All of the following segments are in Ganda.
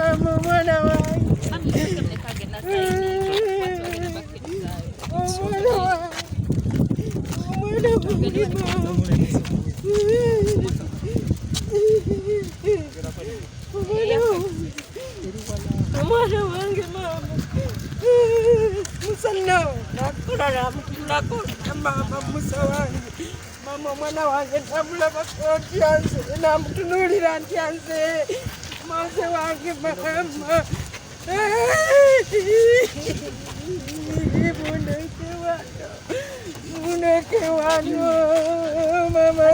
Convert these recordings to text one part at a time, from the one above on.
mama mwana wange omwana wange mama musana nakulala nakola mama musa wange mama omwana wange namulaba kotyanze namutunulira ntyanze maze wange mama muneke wano mama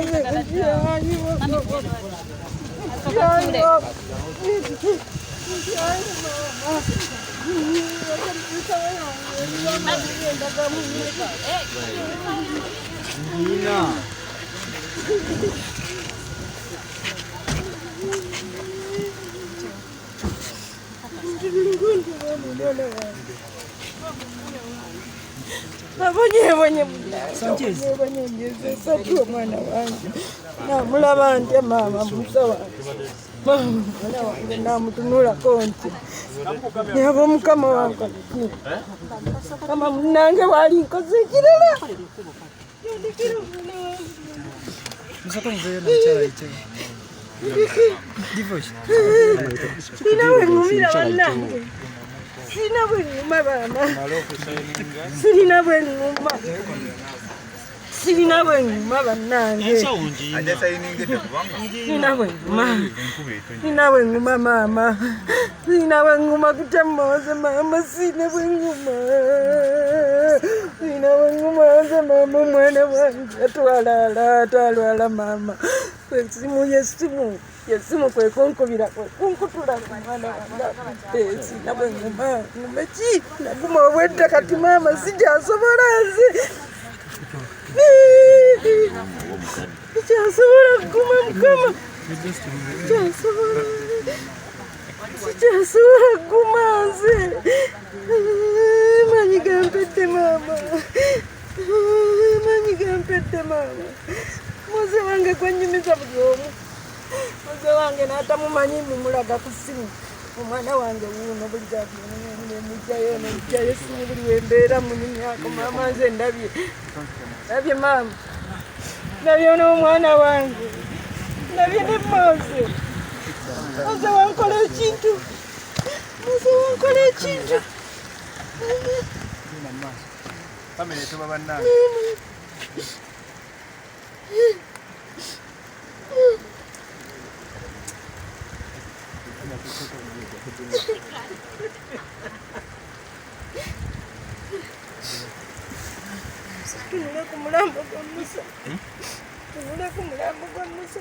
abonye mjezesatu omwana wange namulaba ntya mama musa wange mwana wange namutunulako nti yaba omukama wange kama munange wali nkoze ekirala sina bwengumira bannange sina bwenguma baana sirina bwenguma sirina bwenguma bannange sina bwenguma mama sina bwenguma kutamooze mama sina bwenguma sina bwenguma nze mama omwana wange atwala mama kwesimu yesimu kwekonkubira kwekunkutula mwana wange sina bwenguma ngumeki naguma obwedda kati mama sijasobola nze sikyasobola kuguma mukama sikyasobola kuguma nze manyi gampedde mama manyi gampedde mama muze wange gwenyumiza buli omu muze wange n'atamumanyi mumulaga ku ssimu omwana wange wuuno buli nemugjayo simu buli wembeera munyumyako mama nze ndabye mama ndabye n'omwana wange ndabye ne Mose Mose wankola ekintu Mose wankola ekintu tunule ku mulambo gwa Musa tunule ku mulambo gwa Musa